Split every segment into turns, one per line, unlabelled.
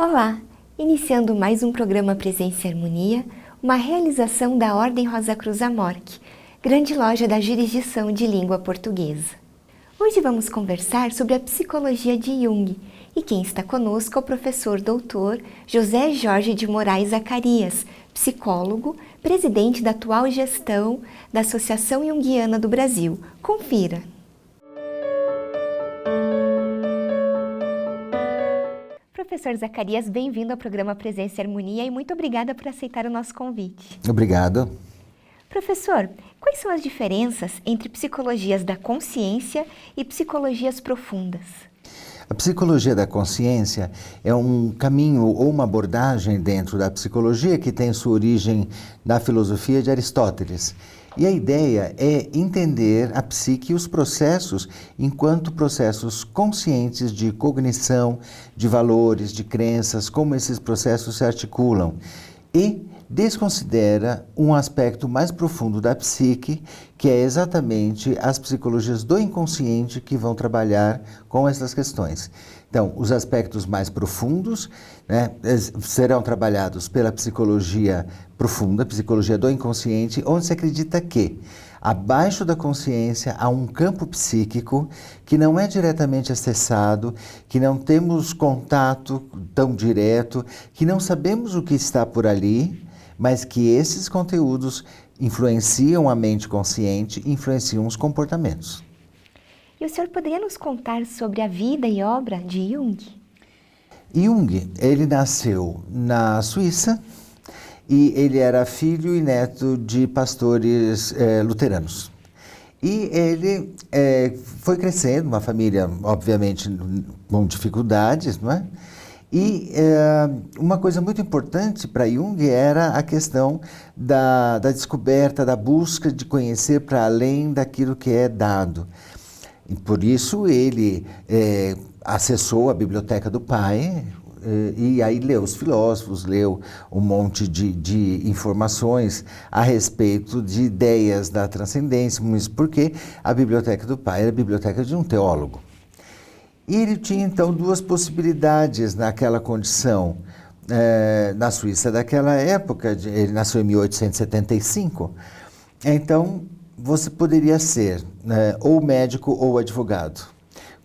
Olá! Iniciando mais um programa Presença e Harmonia, uma realização da Ordem Rosa Cruz Amorque, grande loja da jurisdição de língua portuguesa. Hoje vamos conversar sobre a psicologia de Jung, e quem está conosco é o professor doutor José Jorge de Moraes Zacarias, psicólogo, presidente da atual gestão da Associação Junguiana do Brasil. Confira! Professor Zacarias, bem-vindo ao programa Presença e Harmonia e muito obrigada por aceitar o nosso convite.
Obrigado.
Professor, quais são as diferenças entre psicologias da consciência e psicologias profundas?
A psicologia da consciência é um caminho ou uma abordagem dentro da psicologia que tem sua origem na filosofia de Aristóteles. E a ideia é entender a psique e os processos enquanto processos conscientes de cognição, de valores, de crenças, como esses processos se articulam. E desconsidera um aspecto mais profundo da psique, que é exatamente as psicologias do inconsciente que vão trabalhar com essas questões. Então, os aspectos mais profundos, serão trabalhados pela psicologia profunda, psicologia do inconsciente, onde se acredita que abaixo da consciência há um campo psíquico que não é diretamente acessado, que não temos contato tão direto, que não sabemos o que está por ali, mas que esses conteúdos influenciam a mente consciente, influenciam os comportamentos.
E o senhor poderia nos contar sobre a vida e obra de Jung?
Jung, ele nasceu na Suíça e ele era filho e neto de pastores luteranos. E ele foi crescendo, uma família, obviamente, com dificuldades, não é? E uma coisa muito importante para Jung era a questão da descoberta, da busca de conhecer para além daquilo que é dado. E por isso ele acessou a biblioteca do pai e aí leu os filósofos, leu um monte de informações a respeito de ideias da transcendência, porque a biblioteca do pai era a biblioteca de um teólogo. E ele tinha, então, duas possibilidades naquela condição. Na Suíça daquela época, ele nasceu em 1875, então você poderia ser ou médico ou advogado.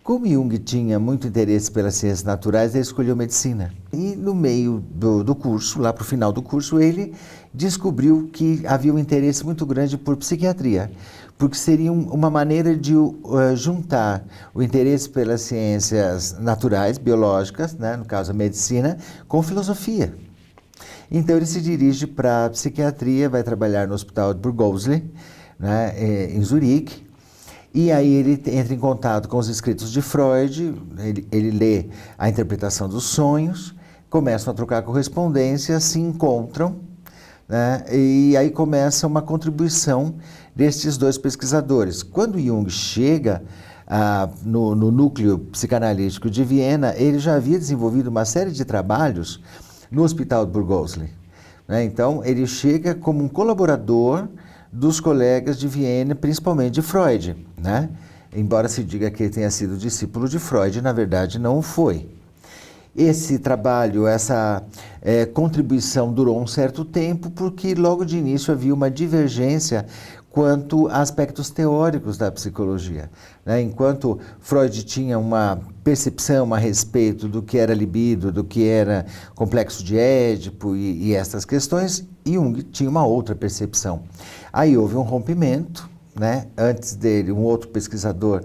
Como Jung tinha muito interesse pelas ciências naturais, ele escolheu medicina. E no meio do curso, lá para o final do curso, ele descobriu que havia um interesse muito grande por psiquiatria, porque seria uma maneira de juntar o interesse pelas ciências naturais, biológicas, no caso a medicina, com filosofia. Então ele se dirige para a psiquiatria, vai trabalhar no Hospital de Burgosli, em Zurique, e aí ele entra em contato com os escritos de Freud, ele lê a interpretação dos sonhos, começam a trocar correspondência, se encontram, e aí começa uma contribuição destes dois pesquisadores. Quando Jung chega no núcleo psicanalítico de Viena, ele já havia desenvolvido uma série de trabalhos no Hospital de Burgosli. Então ele chega como um colaborador dos colegas de Viena, principalmente de Freud, Embora se diga que ele tenha sido discípulo de Freud, na verdade não o foi. Esse trabalho, essa contribuição durou um certo tempo, porque logo de início havia uma divergência quanto a aspectos teóricos da psicologia. Enquanto Freud tinha uma percepção a respeito do que era libido, do que era complexo de Édipo e essas questões, Jung tinha uma outra percepção. Aí houve um rompimento, antes dele, um outro pesquisador,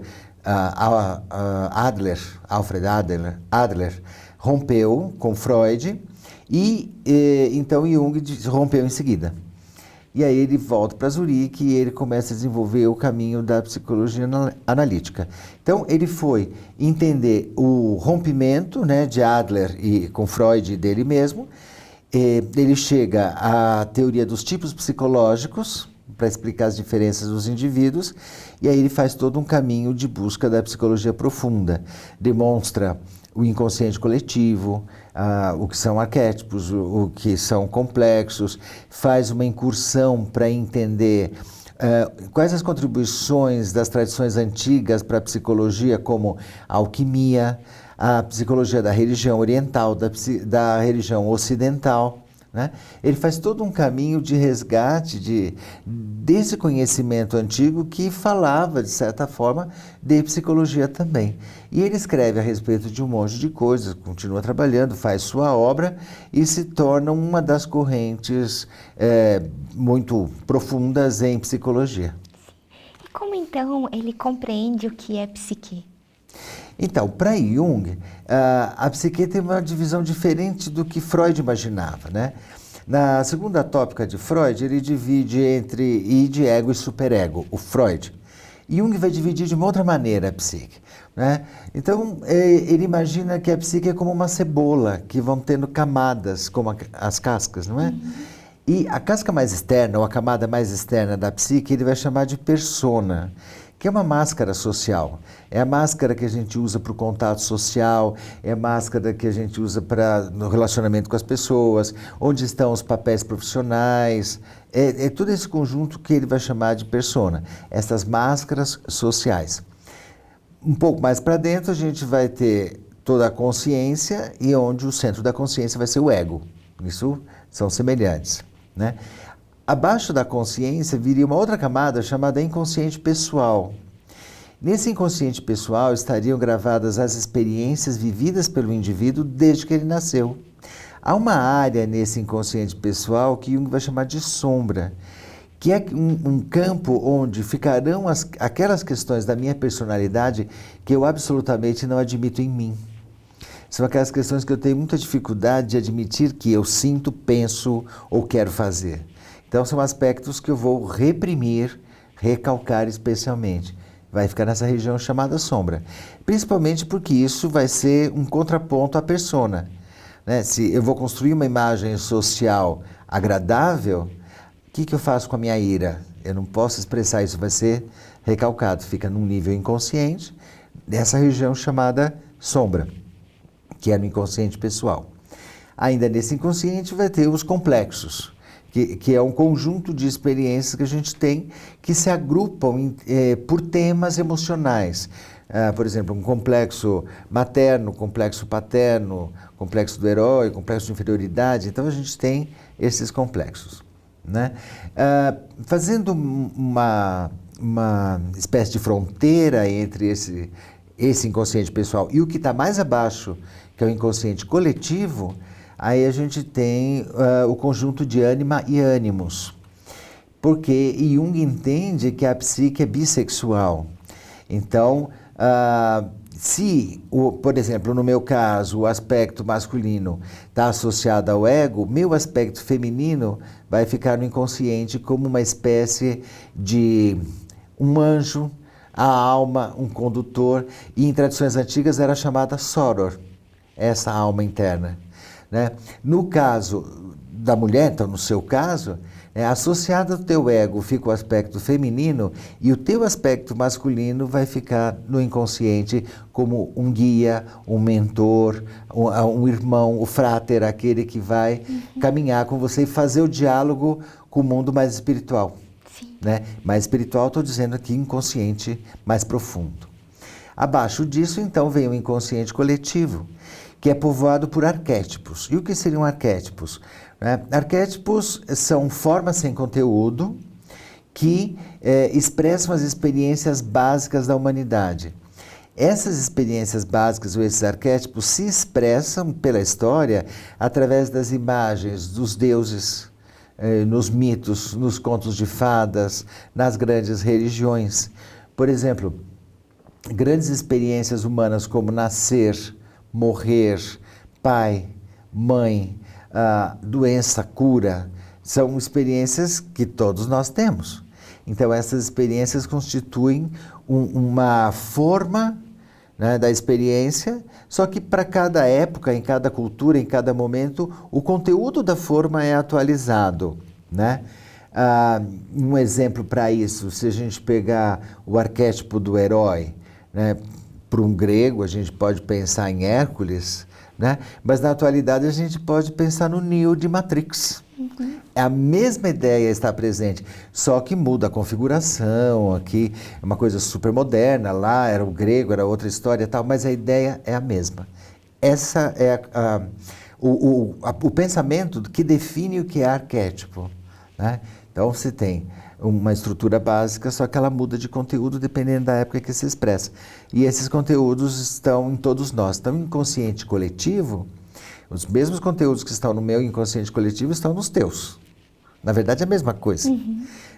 Alfred Adler, rompeu com Freud e então Jung rompeu em seguida. E aí ele volta para Zurique e ele começa a desenvolver o caminho da psicologia analítica. Então ele foi entender o rompimento de Adler e com Freud dele mesmo. Ele chega à teoria dos tipos psicológicos para explicar as diferenças dos indivíduos, e aí ele faz todo um caminho de busca da psicologia profunda. Demonstra o inconsciente coletivo, o que são arquétipos, o que são complexos, faz uma incursão para entender quais as contribuições das tradições antigas para a psicologia, como a alquimia, a psicologia da religião oriental, da religião ocidental, né? Ele faz todo um caminho de resgate desse conhecimento antigo que falava, de certa forma, de psicologia também. E ele escreve a respeito de um monte de coisas, continua trabalhando, faz sua obra e se torna uma das correntes muito profundas em psicologia.
E como então ele compreende o que é psique?
Então, para Jung, a psique tem uma divisão diferente do que Freud imaginava, né? Na segunda tópica de Freud, ele divide entre id, ego e superego, o Freud. Jung vai dividir de uma outra maneira a psique, né? Então, ele imagina que a psique é como uma cebola, que vão tendo camadas, como as cascas, não é? E a casca mais externa, ou a camada mais externa da psique, ele vai chamar de persona, que é uma máscara social. É a máscara que a gente usa para o contato social, é a máscara que a gente usa no relacionamento com as pessoas, onde estão os papéis profissionais, é todo esse conjunto que ele vai chamar de persona, essas máscaras sociais. Um pouco mais para dentro a gente vai ter toda a consciência e onde o centro da consciência vai ser o ego. Isso são semelhantes, né? Abaixo da consciência viria uma outra camada chamada inconsciente pessoal. Nesse inconsciente pessoal estariam gravadas as experiências vividas pelo indivíduo desde que ele nasceu. Há uma área nesse inconsciente pessoal que Jung vai chamar de sombra, que é um campo onde ficarão aquelas questões da minha personalidade que eu absolutamente não admito em mim. São aquelas questões que eu tenho muita dificuldade de admitir que eu sinto, penso ou quero fazer. Então, são aspectos que eu vou reprimir, recalcar especialmente. Vai ficar nessa região chamada sombra. Principalmente porque isso vai ser um contraponto à persona, né? Se eu vou construir uma imagem social agradável, o que eu faço com a minha ira? Eu não posso expressar isso, vai ser recalcado. Fica num nível inconsciente, nessa região chamada sombra, que é no inconsciente pessoal. Ainda nesse inconsciente vai ter os complexos, que é um conjunto de experiências que a gente tem que se agrupam por temas emocionais. Por exemplo, um complexo materno, complexo paterno, complexo do herói, complexo de inferioridade. Então, a gente tem esses complexos, né? Fazendo uma espécie de fronteira entre esse inconsciente pessoal e o que está mais abaixo, que é o inconsciente coletivo, aí a gente tem o conjunto de ânima e ânimos, porque Jung entende que a psique é bissexual. Então, se, por exemplo, no meu caso, o aspecto masculino está associado ao ego, meu aspecto feminino vai ficar no inconsciente como uma espécie de um anjo, a alma, um condutor, e em tradições antigas era chamada soror, essa alma interna, né? No caso da mulher, então no seu caso, associado ao teu ego fica o aspecto feminino e o teu aspecto masculino vai ficar no inconsciente como um guia, um mentor, um irmão, o fráter, aquele que vai caminhar com você e fazer o diálogo com o mundo mais espiritual.
Sim.
Né? Mais espiritual, estou dizendo aqui inconsciente mais profundo. Abaixo disso, então, vem o inconsciente coletivo, que é povoado por arquétipos. E o que seriam arquétipos? Arquétipos são formas sem conteúdo que expressam as experiências básicas da humanidade. Essas experiências básicas ou esses arquétipos se expressam pela história através das imagens dos deuses, nos mitos, nos contos de fadas, nas grandes religiões. Por exemplo, grandes experiências humanas como nascer, morrer, pai, mãe, doença, cura, são experiências que todos nós temos. Então, essas experiências constituem uma forma, né, da experiência, só que para cada época, em cada cultura, em cada momento, o conteúdo da forma é atualizado, né? Um exemplo para isso, se a gente pegar o arquétipo do herói, né, para um grego, a gente pode pensar em Hércules, né? Mas na atualidade a gente pode pensar no Neo de Matrix, A mesma ideia está presente, só que muda a configuração, aqui é uma coisa super moderna, lá era o grego, era outra história e tal, mas a ideia é a mesma. Essa é o pensamento que define o que é arquétipo, né? Então você tem uma estrutura básica, só que ela muda de conteúdo dependendo da época que se expressa. E esses conteúdos estão em todos nós. Então, inconsciente coletivo, os mesmos conteúdos que estão no meu inconsciente coletivo estão nos teus. Na verdade, é a mesma coisa.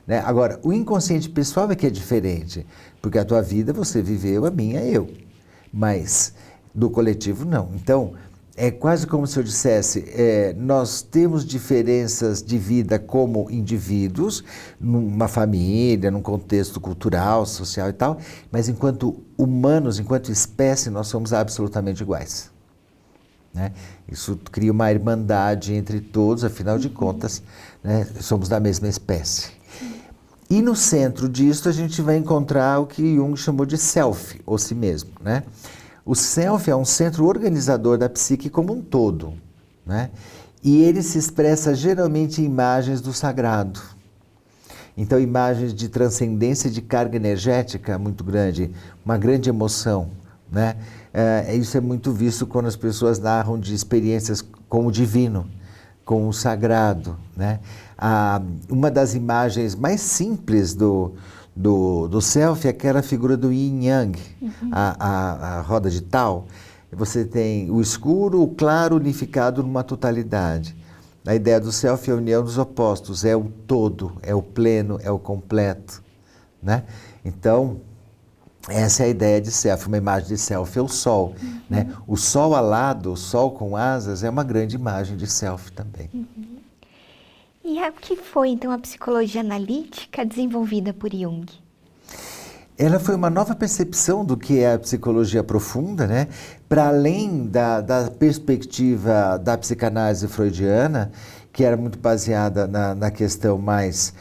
Né? Agora, o inconsciente pessoal é que é diferente, porque a tua vida você viveu, a minha eu. Mas do coletivo, não. Então, é quase como se eu dissesse, nós temos diferenças de vida como indivíduos, numa família, num contexto cultural, social e tal, mas enquanto humanos, enquanto espécie, nós somos absolutamente iguais. Né? Isso cria uma irmandade entre todos, afinal de contas, né, somos da mesma espécie. E no centro disso a gente vai encontrar o que Jung chamou de self, ou si mesmo, né? O self é um centro organizador da psique como um todo, né? E ele se expressa geralmente em imagens do sagrado. Então, imagens de transcendência, de carga energética muito grande, uma grande emoção, né? Isso é muito visto quando as pessoas narram de experiências com o divino, com o sagrado, né? Uma das imagens mais simples do self é aquela figura do yin yang, a roda de Tao. Você tem o escuro, o claro unificado numa totalidade. A ideia do self é a união dos opostos, é o todo, é o pleno, é o completo, né? Então, essa é a ideia de self. Uma imagem de self é o sol, né? O sol alado, o sol com asas, é uma grande imagem de self também.
E o que foi, então, a psicologia analítica desenvolvida por Jung?
Ela foi uma nova percepção do que é a psicologia profunda, né? Para além da perspectiva da psicanálise freudiana, que era muito baseada na questão mais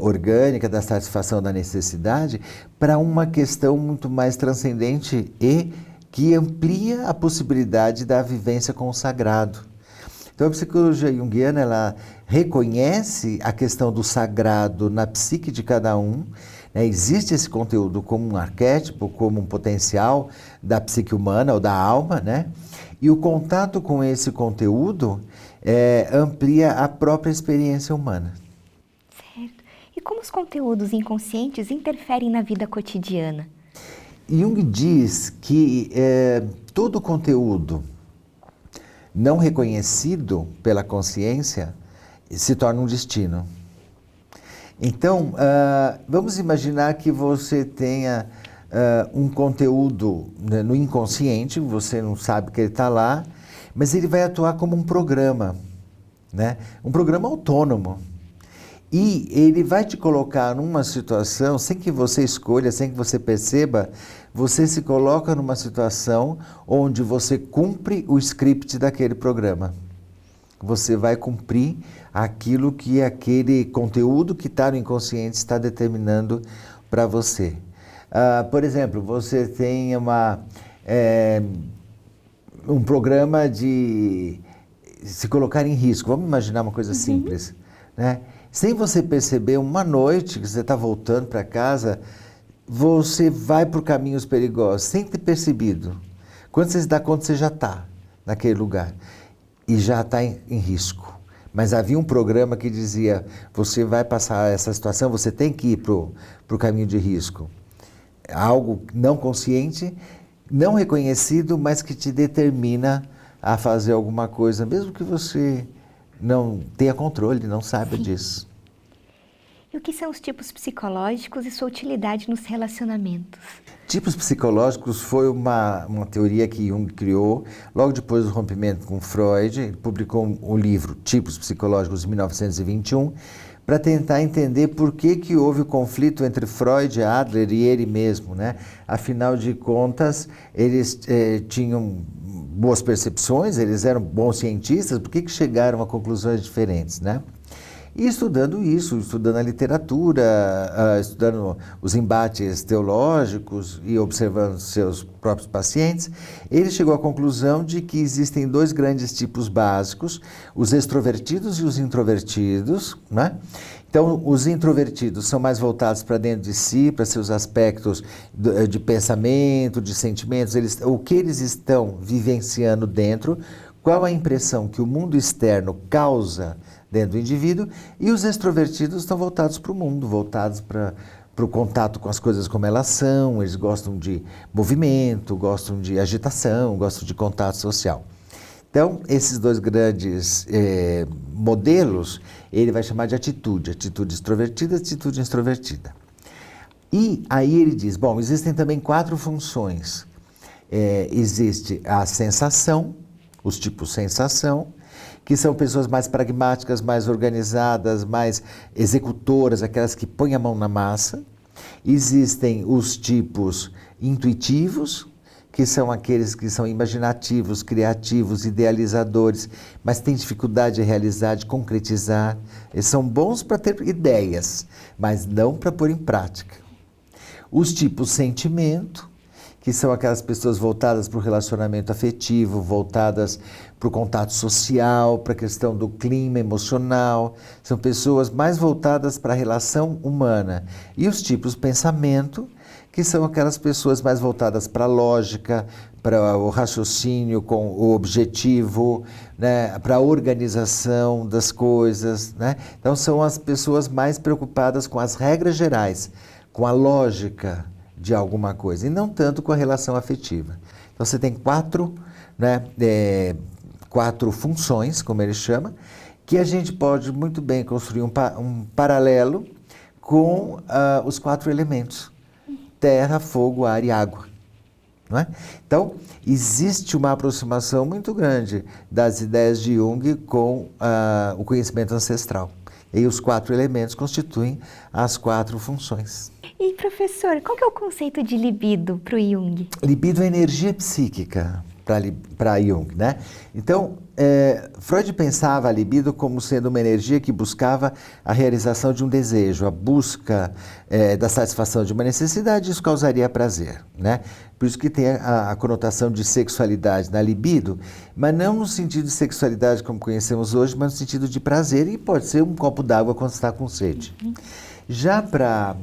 orgânica, da satisfação da necessidade, para uma questão muito mais transcendente e que amplia a possibilidade da vivência com o sagrado. Então, a psicologia junguiana, ela reconhece a questão do sagrado na psique de cada um, né? Existe esse conteúdo como um arquétipo, como um potencial da psique humana ou da alma, né? E o contato com esse conteúdo amplia a própria experiência humana.
Certo. E como os conteúdos inconscientes interferem na vida cotidiana?
Jung diz que todo conteúdo não reconhecido pela consciência se torna um destino. Então, vamos imaginar que você tenha um conteúdo, né, no inconsciente, você não sabe que ele está lá, mas ele vai atuar como um programa, né? Um programa autônomo. E ele vai te colocar numa situação, sem que você escolha, sem que você perceba, você se coloca numa situação onde você cumpre o script daquele programa. Você vai cumprir aquilo que aquele conteúdo que está no inconsciente está determinando para você. Por exemplo, você tem um programa de se colocar em risco. Vamos imaginar uma coisa simples, né? Sem você perceber, uma noite que você está voltando para casa, você vai por caminhos perigosos, sem ter percebido. Quando você se dá conta, você já está naquele lugar e já está em risco. Mas havia um programa que dizia, você vai passar essa situação, você tem que ir para o caminho de risco. Algo não consciente, não reconhecido, mas que te determina a fazer alguma coisa, mesmo que você não tenha controle, não saiba disso.
E o que são os tipos psicológicos e sua utilidade nos relacionamentos?
Tipos psicológicos foi uma teoria que Jung criou logo depois do rompimento com Freud. Ele publicou o livro Tipos Psicológicos em 1921 para tentar entender por que houve o conflito entre Freud, Adler e ele mesmo, né? Afinal de contas, eles tinham boas percepções, eles eram bons cientistas, por que chegaram a conclusões diferentes, né? E estudando isso, estudando a literatura, estudando os embates teológicos e observando seus próprios pacientes, ele chegou à conclusão de que existem dois grandes tipos básicos, os extrovertidos e os introvertidos, né? Então, os introvertidos são mais voltados para dentro de si, para seus aspectos de pensamento, de sentimentos, o que eles estão vivenciando dentro, qual a impressão que o mundo externo causa dentro do indivíduo, e os extrovertidos estão voltados para o mundo, voltados para o contato com as coisas como elas são, eles gostam de movimento, gostam de agitação, gostam de contato social. Então, esses dois grandes modelos, ele vai chamar de atitude extrovertida, atitude extrovertida. E aí ele diz, bom, existem também 4 funções. Existe a sensação, os tipos sensação, que são pessoas mais pragmáticas, mais organizadas, mais executoras, aquelas que põem a mão na massa. Existem os tipos intuitivos, que são aqueles que são imaginativos, criativos, idealizadores, mas têm dificuldade de realizar, de concretizar. Eles são bons para ter ideias, mas não para pôr em prática. Os tipos sentimento, que são aquelas pessoas voltadas para o relacionamento afetivo, voltadas para o contato social, para a questão do clima emocional, são pessoas mais voltadas para a relação humana. E os tipos pensamento, que são aquelas pessoas mais voltadas para a lógica, para o raciocínio com o objetivo, né, para a organização das coisas, né? Então são as pessoas mais preocupadas com as regras gerais, com a lógica de alguma coisa, e não tanto com a relação afetiva. Então você tem 4, né, 4 funções, como ele chama, que a gente pode muito bem construir um paralelo com os 4 elementos: terra, fogo, ar e água. Não é? Então, existe uma aproximação muito grande das ideias de Jung com o conhecimento ancestral. E os 4 elementos constituem as 4 funções.
E, professor, qual que é o conceito de libido para o Jung?
Libido é energia psíquica para Jung, né? Então, Freud pensava a libido como sendo uma energia que buscava a realização de um desejo, a busca da satisfação de uma necessidade, isso causaria prazer, né? Por isso que tem a conotação de sexualidade na libido, mas não no sentido de sexualidade como conhecemos hoje, mas no sentido de prazer, e pode ser um copo d'água quando está com sede. Já para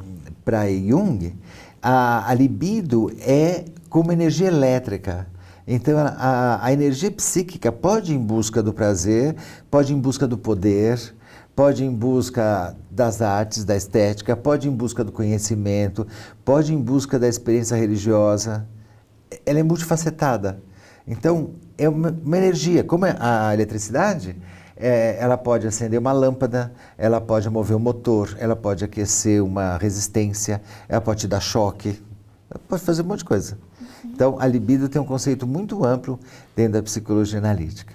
Jung, a libido é como energia elétrica. Então, a energia psíquica pode ir em busca do prazer, pode ir em busca do poder, pode ir em busca das artes, da estética, pode ir em busca do conhecimento, pode ir em busca da experiência religiosa. Ela é multifacetada. Então, é uma energia. Como é a eletricidade, ela pode acender uma lâmpada, ela pode mover um motor, ela pode aquecer uma resistência, ela pode te dar choque, ela pode fazer um monte de coisa. Então, a libido tem um conceito muito amplo dentro da psicologia analítica.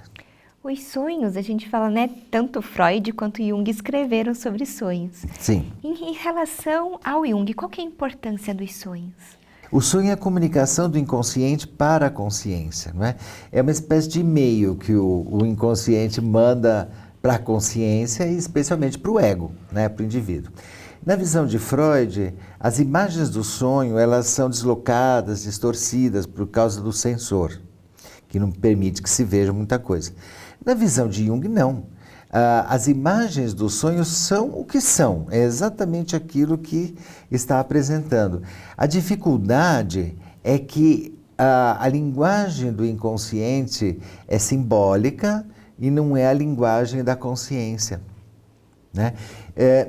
Os sonhos, a gente fala, né? Tanto Freud quanto Jung escreveram sobre sonhos.
Sim.
Em relação ao Jung, qual que é a importância dos sonhos?
O sonho é a comunicação do inconsciente para a consciência, não é? É uma espécie de e-mail que o inconsciente manda para a consciência e especialmente para o ego, né? Para o indivíduo. Na visão de Freud, as imagens do sonho, elas são deslocadas, distorcidas por causa do sensor, que não permite que se veja muita coisa. Na visão de Jung, não. As imagens do sonho são o que são, é exatamente aquilo que está apresentando. A dificuldade é que a linguagem do inconsciente é simbólica e não é a linguagem da consciência, né?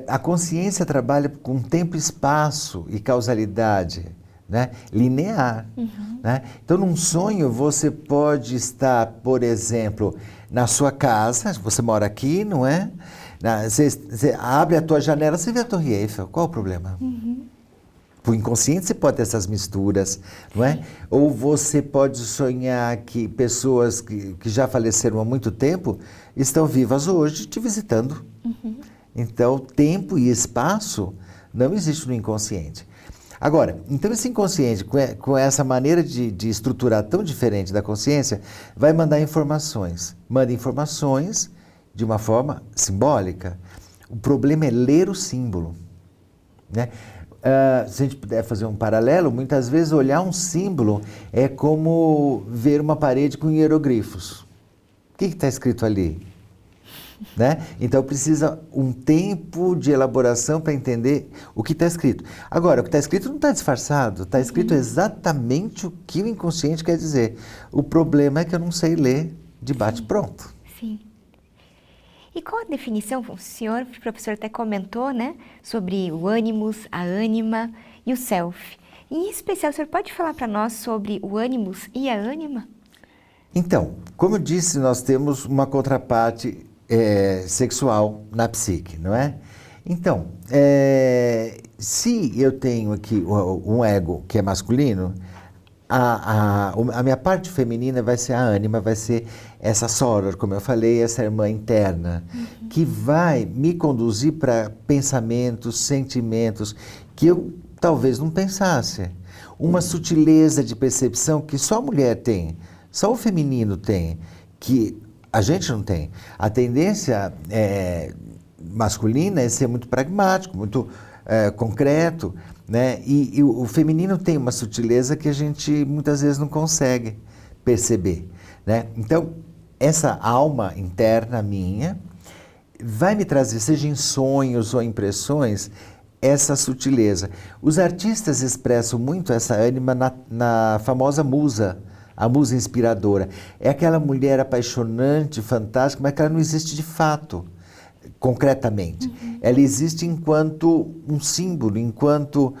A consciência trabalha com tempo, espaço e causalidade, né? Linear. Né? Então, num sonho, você pode estar, por exemplo, na sua casa, você mora aqui, não é? Você abre a tua janela, você vê a Torre Eiffel, qual o problema? Para o inconsciente, você pode ter essas misturas, não é? Ou você pode sonhar que pessoas que já faleceram há muito tempo estão vivas hoje te visitando. Então, tempo e espaço não existe no inconsciente. Agora, então esse inconsciente, com essa maneira de estruturar tão diferente da consciência, vai mandar informações. Manda informações de uma forma simbólica. O problema é ler o símbolo, né? Se a gente puder fazer um paralelo, muitas vezes olhar um símbolo é como ver uma parede com hieroglifos. O que está escrito ali? Né? Então precisa um tempo de elaboração para entender o que está escrito. Agora, o que está escrito não está disfarçado, está escrito exatamente o que o inconsciente quer dizer. O problema é que eu não sei ler de bate-pronto.
Sim. E qual a definição, o professor até comentou, né, sobre o ânimos, a ânima e o self. Em especial, o senhor pode falar para nós sobre o ânimos e a ânima?
Então, como eu disse, nós temos uma contraparte sexual na psique, não é? Então, se eu tenho aqui um ego que é masculino, a minha parte feminina vai ser a ânima, vai ser essa soror, como eu falei, essa irmã interna, que vai me conduzir para pensamentos, sentimentos que eu talvez não pensasse. Uma sutileza de percepção que só a mulher tem, só o feminino tem, que a gente não tem. A tendência masculina é ser muito pragmático, muito concreto, né? E o feminino tem uma sutileza que a gente muitas vezes não consegue perceber, né? Então, essa alma interna minha vai me trazer, seja em sonhos ou impressões, essa sutileza. Os artistas expressam muito essa ânima na famosa musa, a musa inspiradora. É aquela mulher apaixonante, fantástica, mas que ela não existe de fato, concretamente. Ela existe enquanto um símbolo, enquanto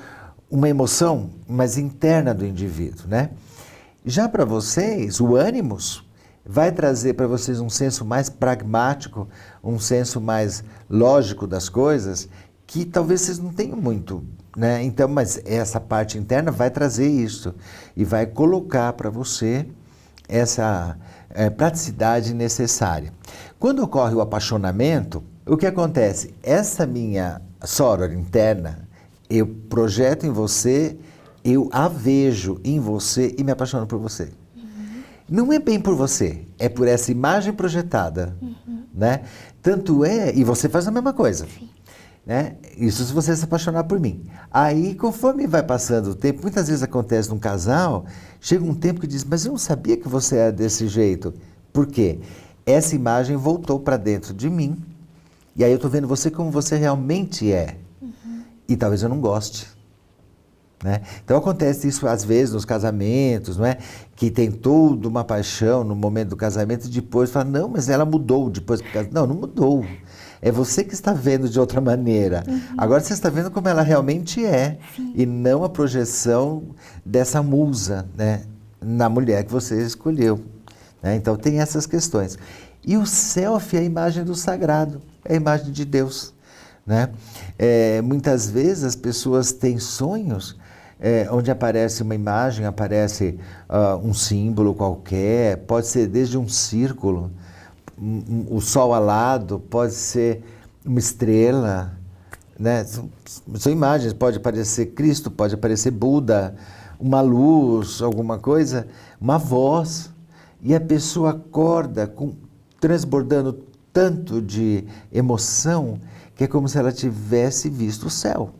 uma emoção, mas interna do indivíduo, né? Já para vocês, o ânimos vai trazer para vocês um senso mais pragmático, um senso mais lógico das coisas, que talvez vocês não tenham muito, né? Então, mas essa parte interna vai trazer isso e vai colocar para você essa praticidade necessária. Quando ocorre o apaixonamento, o que acontece? Essa minha soror interna, eu projeto em você, eu a vejo em você e me apaixono por você. Não é bem por você, é por essa imagem projetada, né? Tanto é, e você faz a mesma coisa.
Sim.
Né? Isso se você se apaixonar por mim. Aí, conforme vai passando o tempo, muitas vezes acontece num casal, chega um tempo que diz, mas eu não sabia que você era desse jeito. Por quê? Essa imagem voltou para dentro de mim, e aí eu estou vendo você como você realmente é. E talvez eu não goste. Né? Então acontece isso às vezes nos casamentos, não é? Que tem toda uma paixão no momento do casamento e depois fala, não, mas ela mudou depois do casamento. Não, não mudou. É você que está vendo de outra maneira. Agora você está vendo como ela realmente é.
Sim.
E não a projeção dessa musa, né, na mulher que você escolheu. Né? Então tem essas questões. E o self é a imagem do sagrado, é a imagem de Deus. Né? Muitas vezes as pessoas têm sonhos onde aparece uma imagem, aparece um símbolo qualquer, pode ser desde um círculo, o sol alado, pode ser uma estrela, né? São imagens, pode aparecer Cristo, pode aparecer Buda, uma luz, alguma coisa, uma voz, e a pessoa acorda transbordando tanto de emoção que é como se ela tivesse visto o céu.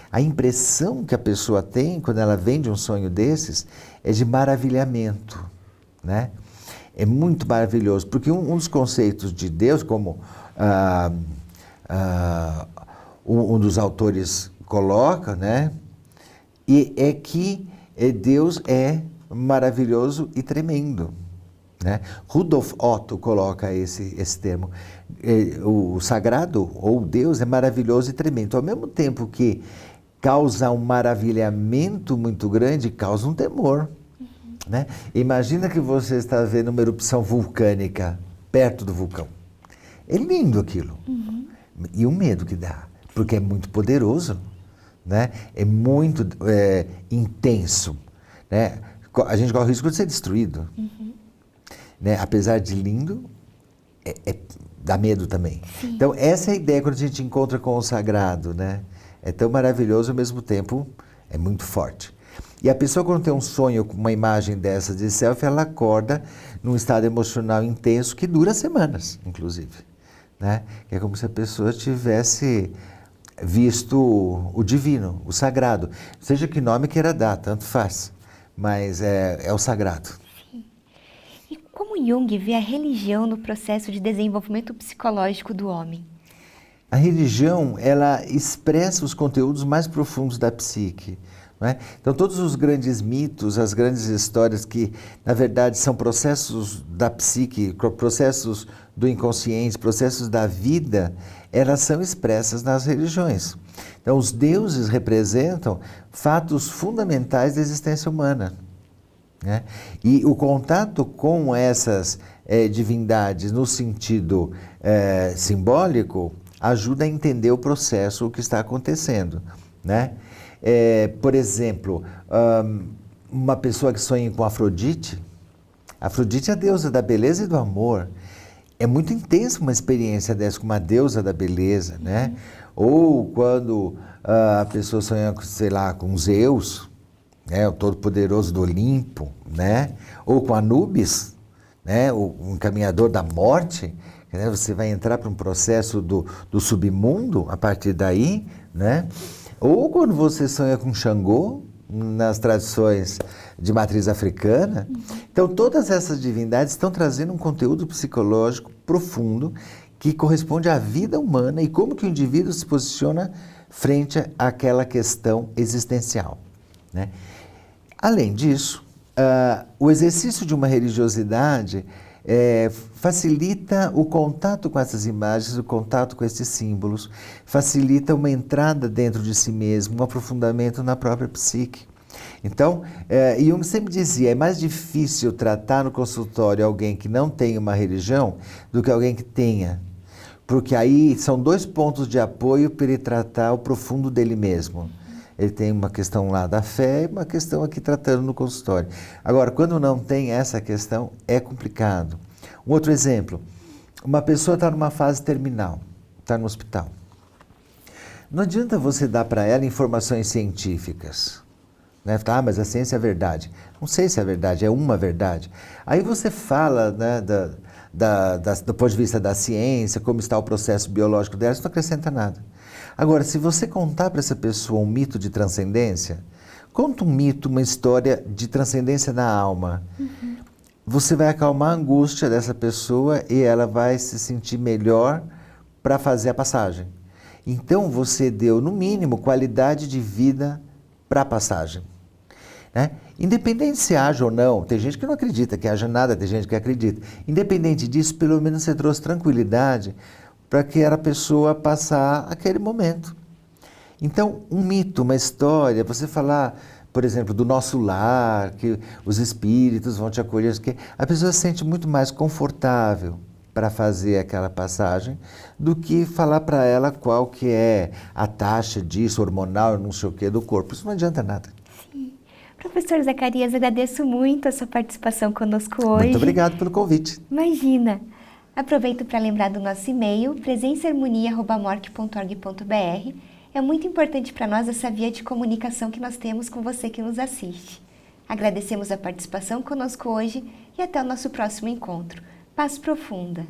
A impressão que a pessoa tem quando ela vem de um sonho desses é de maravilhamento, né? É muito maravilhoso, porque um dos conceitos de Deus, como um dos autores coloca, né? E é que Deus é maravilhoso e tremendo. Né? Rudolf Otto coloca esse termo. O sagrado, ou Deus, é maravilhoso e tremendo. Ao mesmo tempo que causa um maravilhamento muito grande, causa um temor. Né? Imagina que você está vendo uma erupção vulcânica perto do vulcão. É lindo aquilo. E o medo que dá, porque é muito poderoso, né? É muito intenso. Né? A gente corre o risco de ser destruído. Né? Apesar de lindo, dá medo também.
Sim.
Então, essa é a ideia quando a gente encontra com o sagrado. Né? É tão maravilhoso, ao mesmo tempo, é muito forte. E a pessoa, quando tem um sonho com uma imagem dessa de self, ela acorda num estado emocional intenso que dura semanas, inclusive. né? Que é como se a pessoa tivesse visto o divino, o sagrado. Seja que nome queira dar, tanto faz, mas é o sagrado.
E como Jung vê a religião no processo de desenvolvimento psicológico do homem?
A religião, ela expressa os conteúdos mais profundos da psique. Não é? Então, todos os grandes mitos, as grandes histórias que, na verdade, são processos da psique, processos do inconsciente, processos da vida, elas são expressas nas religiões. Então, os deuses representam fatos fundamentais da existência humana, né? E o contato com essas divindades no sentido simbólico ajuda a entender o processo, o que está acontecendo, né? Por exemplo, uma pessoa que sonha com Afrodite, Afrodite é a deusa da beleza e do amor. É muito intensa uma experiência dessa com uma deusa da beleza, né? Ou quando a pessoa sonha, sei lá, com Zeus, né? O todo-poderoso do Olimpo, né? Ou com Anubis, né? O encaminhador da morte, né? Você vai entrar para um processo do submundo a partir daí, né? Ou quando você sonha com Xangô, nas tradições de matriz africana. Então, todas essas divindades estão trazendo um conteúdo psicológico profundo que corresponde à vida humana e como que o indivíduo se posiciona frente àquela questão existencial, né? Além disso, o exercício de uma religiosidade facilita o contato com essas imagens, o contato com esses símbolos, facilita uma entrada dentro de si mesmo, um aprofundamento na própria psique. Então, Jung sempre dizia, é mais difícil tratar no consultório alguém que não tem uma religião do que alguém que tenha. Porque aí são dois pontos de apoio para ele tratar o profundo dele mesmo. Ele tem uma questão lá da fé e uma questão aqui tratando no consultório. Agora, quando não tem essa questão, é complicado. Um outro exemplo, uma pessoa está numa fase terminal, está no hospital. Não adianta você dar para ela informações científicas, né? Mas a ciência é verdade. Não sei se é verdade, é uma verdade. Aí você fala, né, do ponto de vista da ciência, como está o processo biológico dela, isso não acrescenta nada. Agora, se você contar para essa pessoa um mito de transcendência, conta um mito, uma história de transcendência na alma. Você vai acalmar a angústia dessa pessoa e ela vai se sentir melhor para fazer a passagem. Então, você deu, no mínimo, qualidade de vida para a passagem, né? Independente se haja ou não, tem gente que não acredita que haja nada, tem gente que acredita. Independente disso, pelo menos você trouxe tranquilidade para que a pessoa passar aquele momento. Então, um mito, uma história, você falar, por exemplo, do nosso lar, que os espíritos vão te acolher, que a pessoa se sente muito mais confortável para fazer aquela passagem do que falar para ela qual que é a taxa disso, hormonal, não sei o que, do corpo. Isso não adianta nada.
Sim. Professor Zacarias, agradeço muito a sua participação conosco hoje.
Muito obrigado pelo convite.
Imagina! Aproveito para lembrar do nosso e-mail, presençaharmonia@morc.org.br. É muito importante para nós essa via de comunicação que nós temos com você que nos assiste. Agradecemos a participação conosco hoje e até o nosso próximo encontro. Paz profunda!